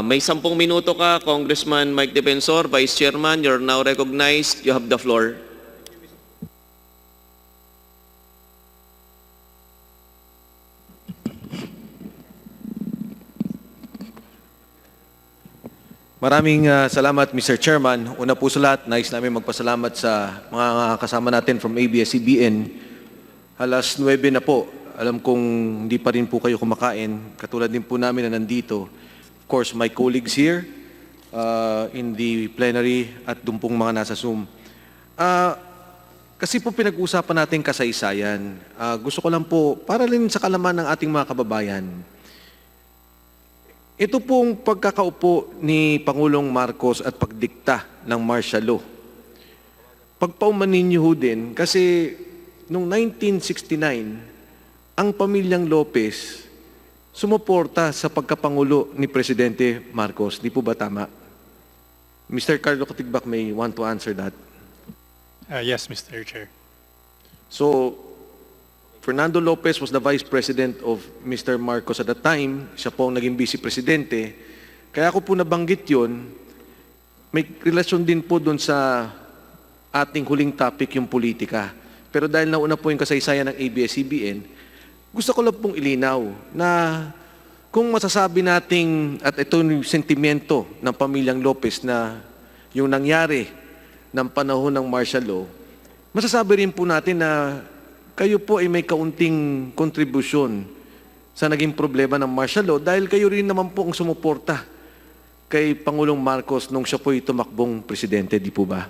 May 10 minuto ka, Congressman Mike Defensor, Vice Chairman, you're now recognized. You have the floor. Maraming salamat, Mr. Chairman. Una po sa lahat, nais namin magpasalamat sa mga kasama natin from ABS-CBN. Alas 9 na po. Alam kong hindi pa rin po kayo kumakain. Katulad din po namin na nandito. Of course, my colleagues here in the plenary at doon pong mga nasa Zoom. Kasi po pinag-uusapan natin kasaysayan. Gusto ko lang po, para rin sa kalaman ng ating mga kababayan, ito pong pagkakaupo ni Pangulong Marcos at pagdikta ng martial law. Pagpaumanin niyo ho din, kasi noong 1969, ang pamilyang Lopez sumuporta sa pagkapangulo ni Presidente Marcos. Di po ba tama? Mr. Carlo Katigbak may want to answer that. Yes, Mr. Chair. So, Fernando Lopez was the Vice President of Mr. Marcos at the time. Siya po ang naging Vice Presidente. Kaya ako po nabanggit yun, may relasyon din po doon sa ating huling topic, yung politika. Pero dahil nauna po yung kasaysayan ng ABS-CBN, gusto ko lang pong ilinaw na kung masasabi nating, at ito yung sentimento ng pamilyang Lopez na yung nangyari ng panahon ng martial law, masasabi rin po natin na kayo po ay may kaunting kontribusyon sa naging problema ng martial law dahil kayo rin naman po ang sumuporta kay Pangulong Marcos nung siya po'y tumakbong presidente, di po ba?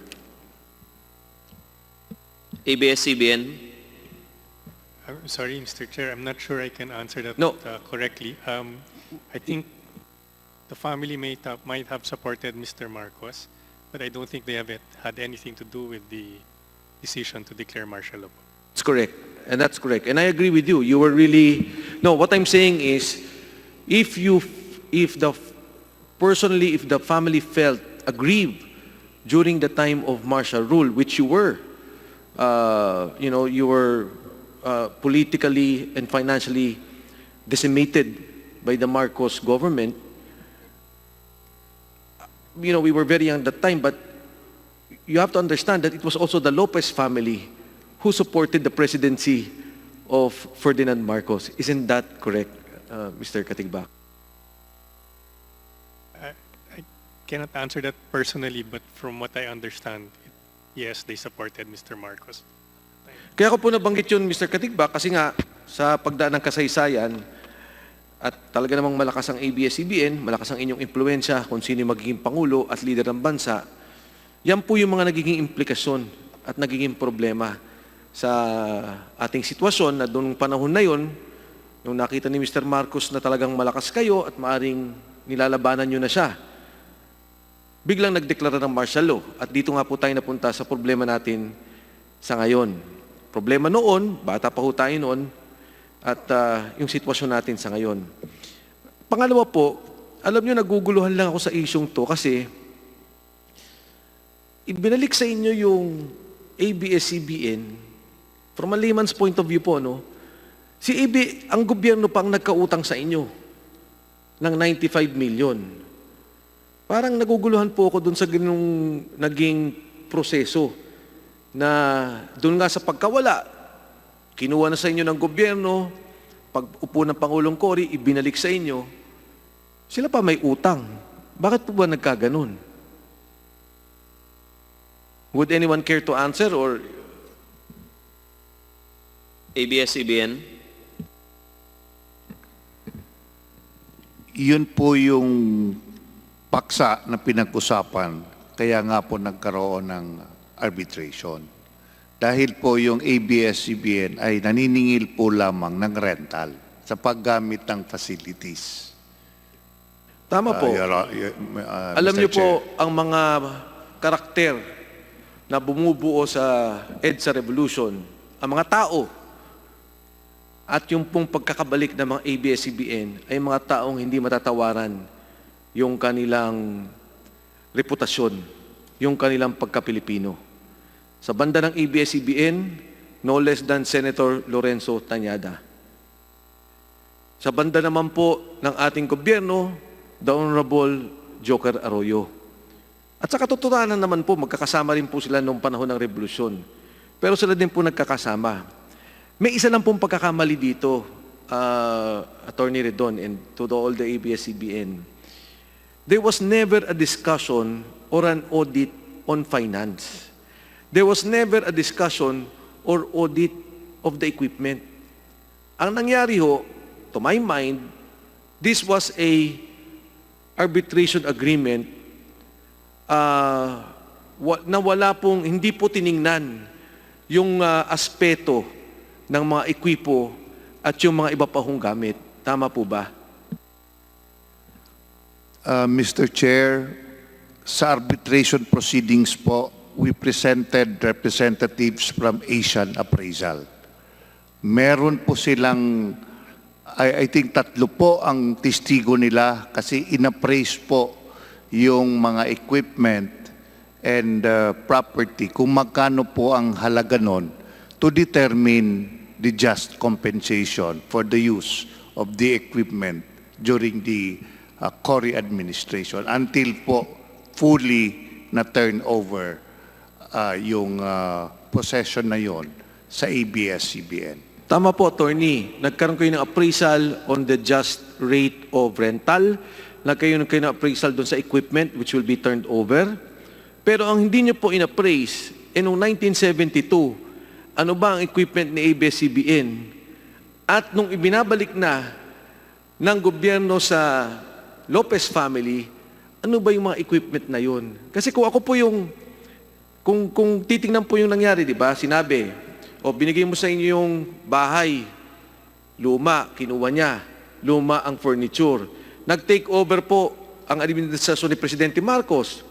ABS-CBN. I'm sorry, Mr. Chair. I'm not sure I can answer that No. correctly. I think the family might have supported Mr. Marcos, but I don't think they have had anything to do with the decision to declare martial law. That's correct. And that's correct. And I agree with you. You were really... No, what I'm saying is, if the family felt aggrieved during the time of martial rule, which you were, you were politically and financially decimated by the Marcos government. We were very young at that time, but you have to understand that it was also the Lopez family who supported the presidency of Ferdinand Marcos. Isn't that correct, Mr. Katigbak? I cannot answer that personally, but from what I understand, yes, they supported Mr. Marcos. Kaya ko po nabanggit yun, Mr. Katigbak, kasi nga sa pagdaan ng kasaysayan at talaga namang malakas ang ABS-CBN, malakas ang inyong impluensya kung sino magiging Pangulo at leader ng bansa, yan po yung mga nagiging implikasyon at nagiging problema sa ating sitwasyon na doon panahon na yon, nung nakita ni Mr. Marcos na talagang malakas kayo at maaring nilalabanan nyo na siya, biglang nagdeklara ng martial law. At dito nga po tayo napunta sa problema natin sa ngayon. Problema noon, bata pa ho tayo noon, at yung sitwasyon natin sa ngayon. Pangalawa po, alam nyo, naguguluhan lang ako sa isyong to kasi ibinalik sa inyo yung ABS-CBN. From a layman's point of view po, si ang gobyerno pang nagkautang sa inyo ng 95 million. Parang naguguluhan po ako dun sa ganung naging proseso na dun nga sa pagkawala, kinuha na sa inyo ng gobyerno, pag upo ng Pangulong Cory, ibinalik sa inyo, sila pa may utang. Bakit po ba nagkaganon? Would anyone care to answer or... ABS-CBN. Yun po yung paksa na pinag-usapan, kaya nga po nagkaroon ng arbitration. Dahil po yung ABS-CBN ay naniningil po lamang ng rental sa paggamit ng facilities. Tama po. Alam Mr. niyo po, Chair. ang mga karakter na bumubuo sa EDSA Revolution, ang mga tao, at yung pong pagkakabalik ng mga ABS-CBN ay mga taong hindi matatawaran yung kanilang reputasyon, yung kanilang pagka-Pilipino. Sa banda ng ABS-CBN, no less than Senator Lorenzo Tañada. Sa banda naman po ng ating gobyerno, the Honorable Joker Arroyo. At sa katotohanan naman po, magkakasama rin po sila noong panahon ng revolusyon. Pero sila din po nagkakasama. May isa lang pong pagkakamali dito, Attorney Redon, and to all the ABS-CBN. There was never a discussion or an audit on finance. There was never a discussion or audit of the equipment. Ang nangyari ho, to my mind, this was a arbitration agreement na wala pong, hindi po tiningnan yung aspeto ng mga ekwipo at yung mga iba pa hong gamit. Tama po ba? Mr. Chair, sa arbitration proceedings po, we presented representatives from Asian Appraisal. Meron po silang, I think 3 po ang testigo nila kasi inappraise po yung mga equipment and property, kung magkano po ang halaga nun to determine the just compensation for the use of the equipment during the Cory administration until po fully na turn over yung possession na yon sa ABS-CBN. Tama po, Attorney. Nagkaroon kayo ng appraisal on the just rate of rental. Nagkaroon kayo ng appraisal doon sa equipment which will be turned over. Pero ang hindi nyo po in-appraise, noong 1972, ano ba ang equipment ni ABS-CBN? At nung ibinabalik na ng gobyerno sa Lopez family, ano ba yung mga equipment na yun? Kasi kung ako po yung, kung titingnan po yung nangyari, di ba? Sinabi, binigay mo sa inyo yung bahay, luma, kinuha niya, luma ang furniture. Nag-take over po ang administrasyon ni Presidente Marcos.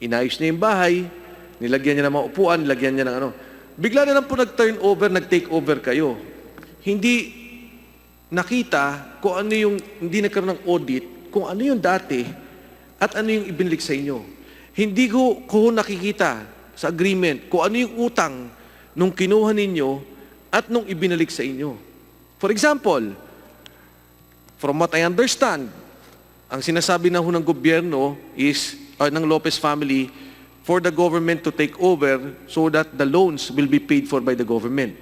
Inayos niya yung bahay, nilagyan niya ng mga upuan, nilagyan niya ng ano. Bigla na lang po nag-turn over, nag-take over kayo. Hindi nakita kung ano yung, hindi nagkaroon ng audit, kung ano yung dati at ano yung ibinalik sa inyo. Hindi ko nakikita sa agreement kung ano yung utang nung kinuha ninyo at nung ibinalik sa inyo. For example, from what I understand, ang sinasabi na ho ng gobyerno is, ng Lopez family, for the government to take over so that the loans will be paid for by the government.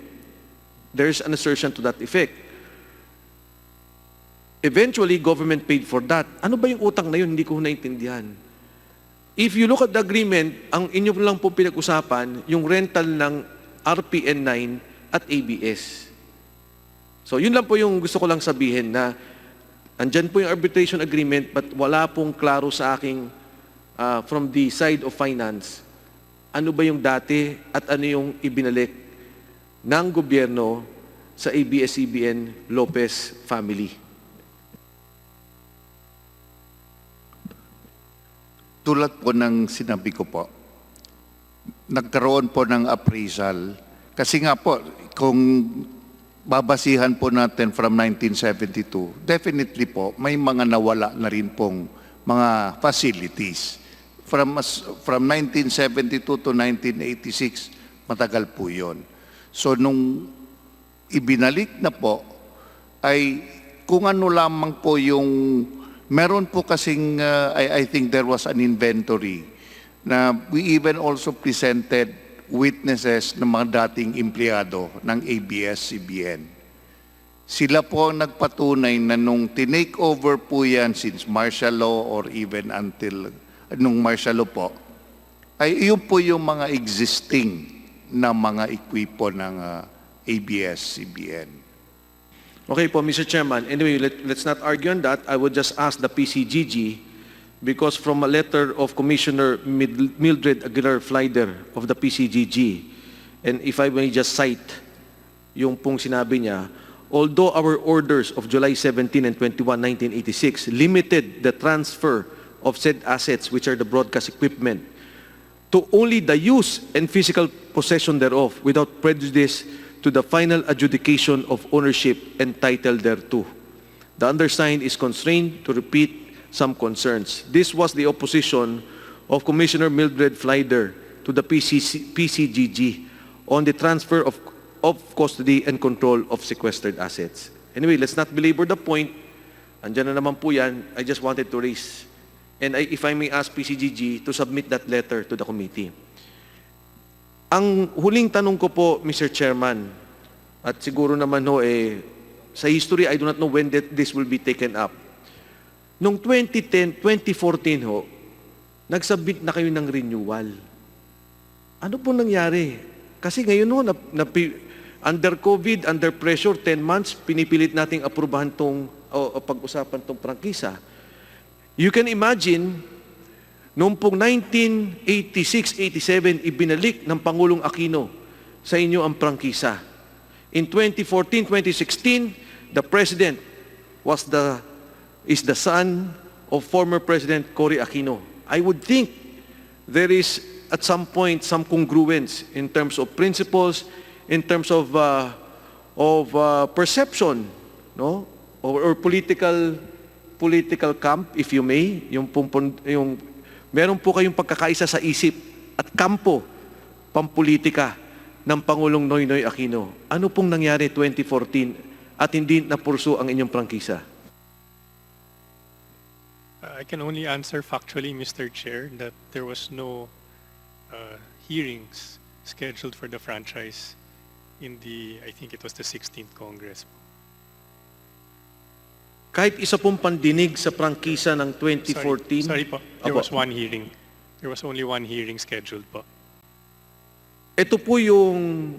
There's an assertion to that effect. Eventually, government paid for that. Ano ba yung utang na yun? Hindi ko naintindihan. If you look at the agreement, ang inyo lang po pinag-usapan, yung rental ng RPN 9 at ABS. So, yun lang po yung gusto ko lang sabihin na andyan po yung arbitration agreement but wala pong klaro sa aking from the side of finance, ano ba yung dati at ano yung ibinalik ng gobyerno sa ABS-CBN Lopez family. Tulad po ng sinabi ko po, nagkaroon po ng appraisal. Kasi nga po, kung babasihan po natin from 1972, definitely po, may mga nawala na rin pong mga facilities. From 1972 to 1986, matagal po yun. So, nung ibinalik na po, ay kung ano lamang po yung meron po kasing, I think there was an inventory na we even also presented witnesses ng mga dating empleyado ng ABS-CBN. Sila po ang nagpatunay na nung tinake over po yan since martial law or even until nung martial law po, ay yun po yung mga existing na mga ekwipo ng ABS-CBN. Okay po, Mr. Chairman. Anyway, let's not argue on that. I would just ask the PCGG because from a letter of Commissioner Mildred Aguilar Flyder of the PCGG, and if I may just cite yung pong sinabi niya, although our orders of July 17 and 21, 1986 limited the transfer of said assets, which are the broadcast equipment, to only the use and physical possession thereof without prejudice to the final adjudication of ownership and title thereto. The undersigned is constrained to repeat some concerns. This was the opposition of Commissioner Mildred Flyder to the PCGG on the transfer of custody and control of sequestered assets. Anyway, let's not belabor the point. Andyan na naman po yan. I just wanted to raise. And if I may ask PCGG to submit that letter to the committee. Ang huling tanong ko po, Mr. Chairman, at siguro naman ho, sa history, I do not know when this will be taken up. Noong 2010, 2014 ho, nagsubmit na kayo ng renewal. Ano po nangyari? Kasi ngayon ho, under COVID, under pressure, 10 months, pinipilit nating aprubahan o pag-usapan tong prangkisa. You can imagine, noong pong 1986-87, ibinalik ng Pangulong Aquino sa inyo ang prangkisa. In 2014-2016, the President is the son of former President Cory Aquino. I would think there is at some point some congruence in terms of principles, in terms of perception, no, or political camp, if you may, meron po kayong pagkakaisa sa isip at kampo pampolitika ng Pangulong Noynoy Aquino. Ano pong nangyari 2014 at hindi napurso ang inyong prangkisa? I can only answer factually, Mr. Chair, that there was no hearings scheduled for the franchise in I think it was the 16th Congress. Kahit isa pong pandinig sa prangkisa ng 2014? Sorry po, there Apo. was one hearing. There was only one hearing scheduled po. Ito po yung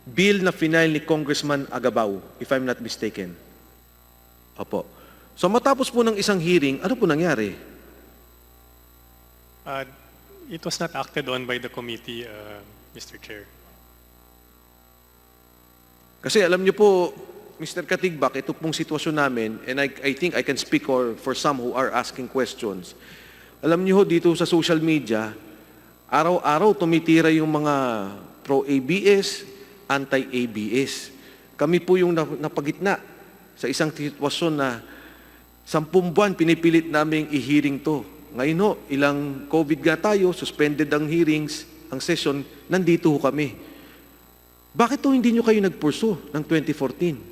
bill na final ni Congressman Agabao, if I'm not mistaken. Opo. So matapos po ng isang hearing, ano po nangyari? It was not acted on by the committee, Mr. Chair. Kasi alam niyo po, Mr. Katigbak, ito pong sitwasyon namin, and I think I can speak for some who are asking questions. Alam niyo ho, dito sa social media, araw-araw tumitira yung mga pro-ABS, anti-ABS. Kami po yung napagitna sa isang sitwasyon na 10 buwan pinipilit naming i-hearing to. Ngayon ho, ilang COVID nga tayo, suspended ang hearings, ang session, nandito ho kami. Bakit ho hindi nyo kayo nagpurso ng 2014?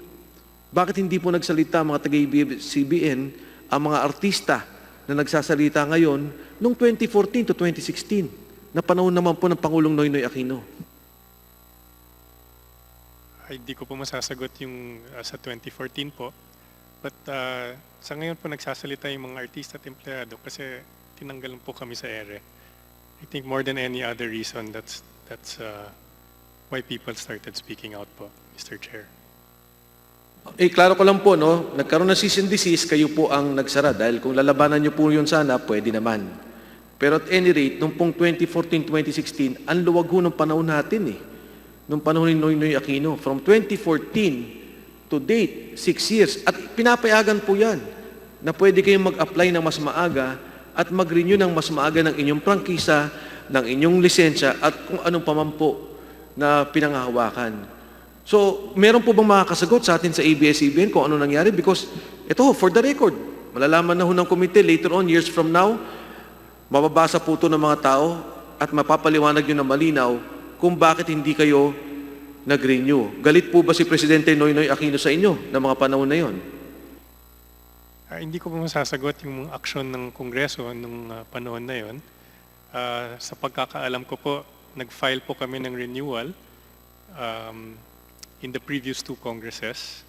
Bakit hindi po nagsalita mga taga-CBN ang mga artista na nagsasalita ngayon noong 2014 to 2016 na panahon naman po ng Pangulong Noynoy Aquino? Ay, di ko po masasagot yung sa 2014 po. But sa ngayon po nagsasalita yung mga artista at empleyado kasi tinanggalan po kami sa ere. I think more than any other reason, that's why people started speaking out po, Mr. Chair. Klaro ko lang po, no? Nagkaroon ng cease and desist, kayo po ang nagsara. Dahil kung lalabanan nyo po yun sana, pwede naman. Pero at any rate, nung pong 2014-2016, ang luwag ho ng panahon natin eh. Nung panahon ni Noynoy Aquino. From 2014 to date, 6 years. At pinapayagan po yan na pwede kayong mag-apply ng mas maaga at mag-renew ng mas maaga ng inyong prangkisa, ng inyong lisensya at kung anong paman po na pinanghahawakan. So, meron po bang makakasagot sa atin sa ABS-CBN kung ano nangyari? Because, ito, for the record, malalaman na ho ng komite later on, years from now, mababasa po ito ng mga tao at mapapaliwanag nyo na malinaw kung bakit hindi kayo nag-renew. Galit po ba si Presidente Noynoy Aquino sa inyo na mga panahon na yon? Hindi ko po masasagot yung aksyon ng Kongreso nung panahon na yon. Sa pagkakaalam ko po, nag-file po kami ng renewal in the previous 2 Congresses.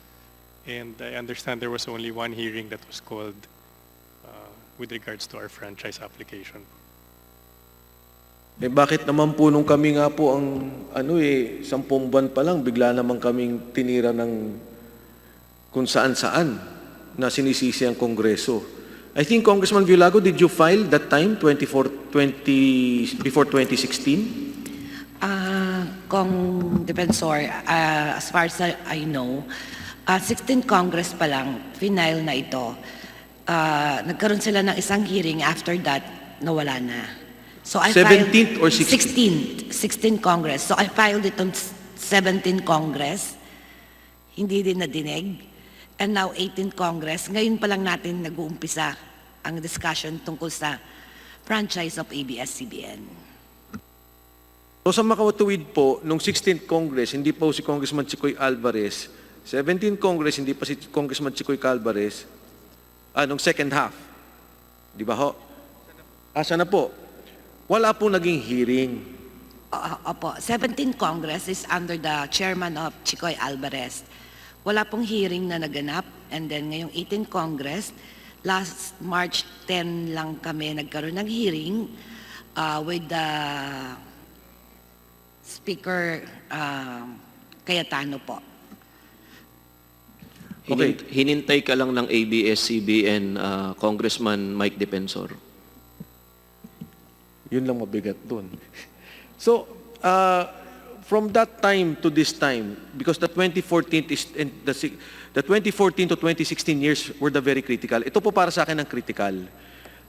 And I understand there was only one hearing that was called with regards to our franchise application. Bakit naman po nung kami nga po ang 10 buwan pa lang, bigla naman kaming tinira ng kung saan-saan na sinisisi ang Kongreso. I think Congressman Villago, did you file that time, before 2016? Kong Defensor, as far as I know, 16th Congress pa lang, final na ito. Nagkaroon sila ng isang hearing, after that, nawala na. So I 17th or 16th? 16th Congress. So I filed it on 17th Congress. Hindi din nadinig. And now 18th Congress. Ngayon pa lang natin nag-uumpisa ang discussion tungkol sa franchise of ABS-CBN. So sa makawatuwid po, nung 16th Congress, hindi po si Congressman Chicoy Alvarez, 17th Congress, hindi pa si Congressman Chicoy Alvarez, nung second half. Di ba ho? Asa na po? Wala po naging hearing. Opo, 17th Congress is under the chairman of Chicoy Alvarez. Wala pong hearing na naganap. And then ngayong 18th Congress, last March 10 lang kami nagkaroon ng hearing with the Speaker Cayetano po. Okay. Hinintay ka lang ng ABS-CBN, Congressman Mike Defensor. Yun lang mabigat doon. So, from that time to this time, because the 2014 is and the 2014 to 2016 years were the very critical. Ito po para sa akin ang critical.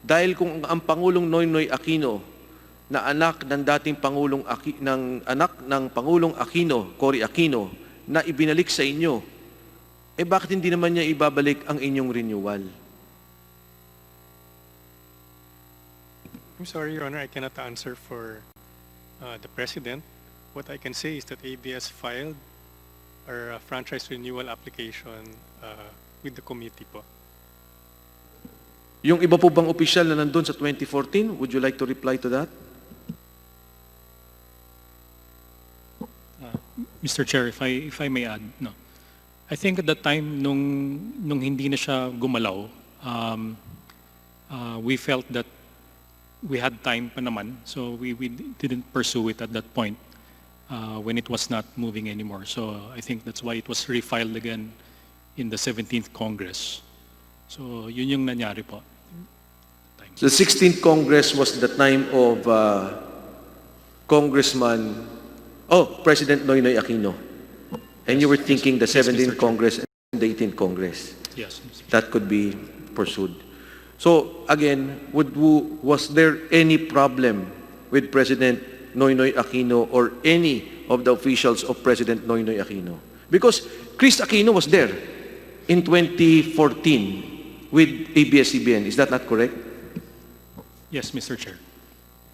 Dahil kung ang Pangulong Noynoy Aquino na anak ng dating Pangulong anak ng Pangulong Aquino, Cory Aquino, na ibinalik sa inyo, bakit hindi naman niya ibabalik ang inyong renewal? I'm sorry, Your Honor, I cannot answer for the President. What I can say is that ABS filed our franchise renewal application with the committee po. Yung iba po bang opisyal na nandun sa 2014, would you like to reply to that? Mr. Chair, if I may add, no. I think at that time, nung hindi na siya gumalaw, we felt that we had time pa naman, so we didn't pursue it at that point when it was not moving anymore. So I think that's why it was refiled again in the 17th Congress. So yun yung nangyari po. The 16th Congress was the time of President Noynoy Aquino. And you were thinking the 17th Congress and the 18th Congress. Yes, Mr. Chair. That could be pursued. So again, was there any problem with President Noynoy Aquino or any of the officials of President Noynoy Aquino? Because Chris Aquino was there in 2014 with ABS-CBN. Is that not correct? Yes, Mr. Chair.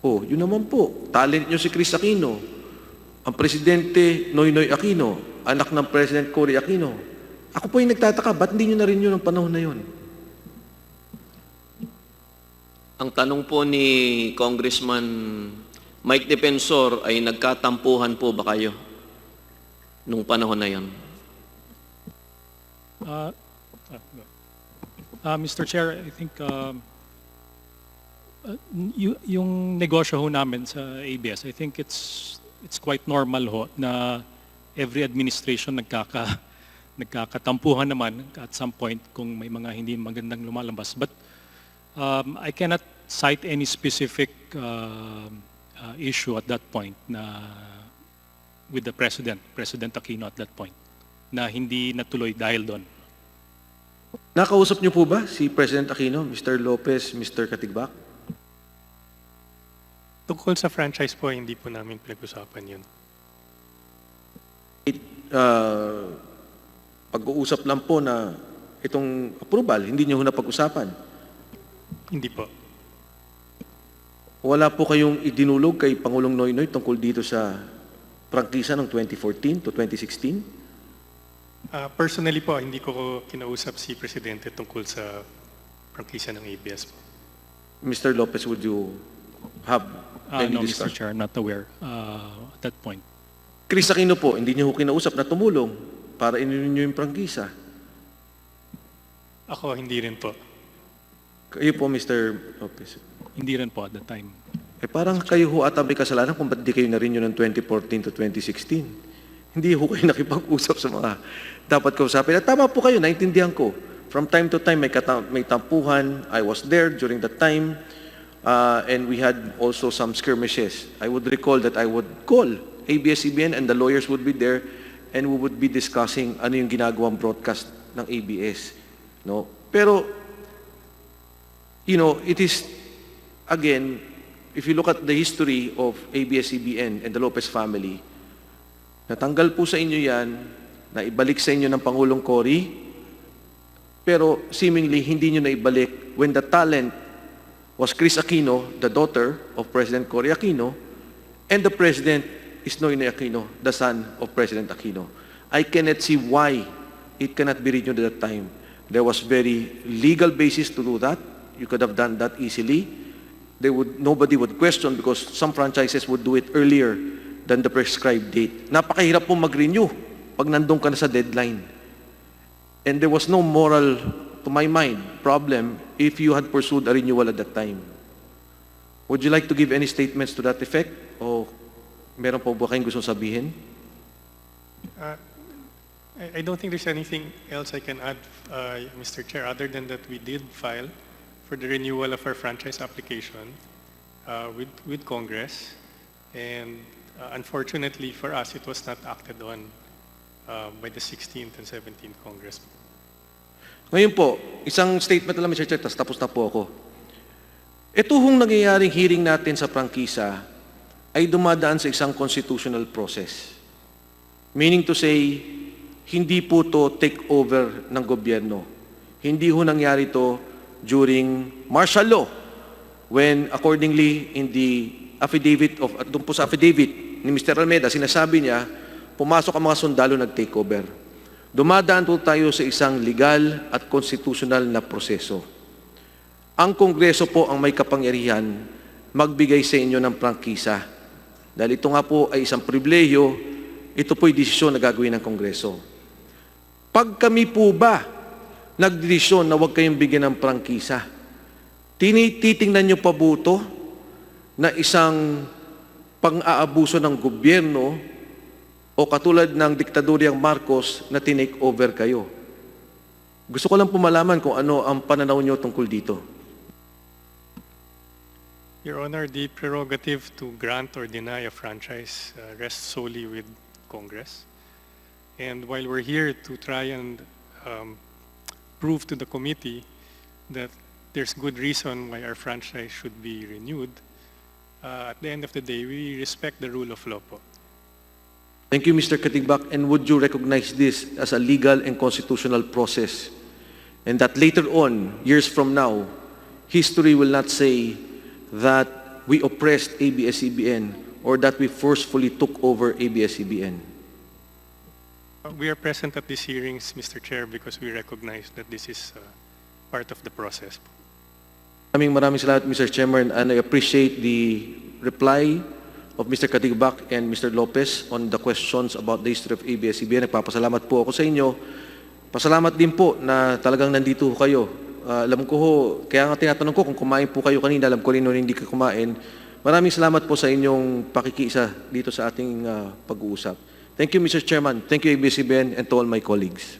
Oh, yun naman po. Talent nyo si Chris Aquino. Ang Presidente Noynoy Aquino, anak ng President Cory Aquino. Ako po yung nagtataka, ba't hindi nyo na rin yun ang panahon na yun? Ang tanong po ni Congressman Mike Defensor ay nagkatampuhan po ba kayo nung panahon na yon? Mr. Chair, I think yung negosyo ho namin sa ABS, I think it's quite normal ho na every administration nagkakatampuhan naman at some point kung may mga hindi magandang lumalabas. But I cannot cite any specific issue at that point na with the President Aquino at that point, na hindi natuloy dahil doon. Nakausap niyo po ba si President Aquino, Mr. Lopez, Mr. Katigbak? Tungkol sa franchise po, hindi po namin pinag-usapan yun. Pag-uusap lang po na itong approval, hindi niyo na pag-usapan. Hindi po. Wala po kayong idinulog kay Pangulong Noynoy tungkol dito sa prangkisa ng 2014 to 2016? Personally po, hindi ko kinausap si Presidente tungkol sa prangkisa ng ABS po. Mr. Lopez, would you have any No, Mr. discussion? Chair, not aware at that point. Chris Aquino po, hindi niyo kinausap na tumulong para inunin niyo yung prangkisa. Ako, hindi rin po. Kayo po, Mr. Lopez. Hindi rin po at that time. Parang kayo ho ata may kasalanan kung ba't di kayo na rin yun ng 2014 to 2016. Hindi ho kayo nakipag-usap sa mga dapat kausapin. At tama po kayo, naintindihan ko. From time to time, may tampuhan. I was there during that time. And we had also some skirmishes. I would recall that I would call ABS-CBN and the lawyers would be there and we would be discussing ano yung ginagawang broadcast ng ABS. No? Pero, it is, again, if you look at the history of ABS-CBN and the Lopez family, natanggal po sa inyo yan, na ibalik sa inyo ng Pangulong Cory, pero seemingly hindi nyo na ibalik when the talent was Chris Aquino, the daughter of President Cory Aquino, and the President is Noynoy Aquino, the son of President Aquino. I cannot see why it cannot be renewed at that time. There was very legal basis to do that. You could have done that easily. Nobody would question because some franchises would do it earlier than the prescribed date. Napakahirap po mag-renew pag nandun ka na sa deadline. And there was no moral, to my mind, problem if you had pursued a renewal at that time. Would you like to give any statements to that effect? O meron po ba kayong gusto sabihin? I don't think there's anything else I can add, Mr. Chair, other than that we did file for the renewal of our franchise application with Congress. And unfortunately for us, it was not acted on by the 16th and 17th Congress. Ngayon po, isang statement lang, Mr. Chair, tapos na po ako. Ito hong nangyayaring hearing natin sa prangkisa ay dumadaan sa isang constitutional process. Meaning to say, hindi po to take over ng gobyerno. Hindi ho nangyari to during martial law when accordingly in the affidavit doon po sa affidavit ni Mr. Almeda, sinasabi niya, pumasok ang mga sundalo nag-take over. Dumadaan po tayo sa isang legal at constitutional na proseso. Ang Kongreso po ang may kapangyarihan magbigay sa inyo ng prangkisa. Dahil ito nga po ay isang pribilehiyo, ito po'y desisyon na gagawin ng Kongreso. Pag kami po ba nagdesisyon na huwag kayong bigyan ng prangkisa, titingnan nyo pa buto na isang pang-aabuso ng gobyerno o katulad ng diktadoryang Marcos na tinake over kayo? Gusto ko lang pumalaman kung ano ang pananaw nyo tungkol dito. Your Honor, the prerogative to grant or deny a franchise rests solely with Congress. And while we're here to try and prove to the committee that there's good reason why our franchise should be renewed, at the end of the day, we respect the rule of law po. Thank you, Mr. Katigbak. And would you recognize this as a legal and constitutional process? And that later on, years from now, history will not say that we oppressed ABS-CBN or that we forcefully took over ABS-CBN. We are present at these hearings, Mr. Chair, because we recognize that this is part of the process. Maraming salamat, Mr. Chairman, and I appreciate the reply of Mr. Katigbak and Mr. Lopez on the questions about the history of ABS-CBN. Nagpapasalamat po ako sa inyo. Pasalamat din po na talagang nandito kayo. Alam ko ho, kaya nga tinatanong ko kung kumain po kayo kanina, alam ko rin hindi ka kumain. Maraming salamat po sa inyong pakikiisa dito sa ating pag-uusap. Thank you, Mr. Chairman. Thank you, ABS-CBN, and to all my colleagues.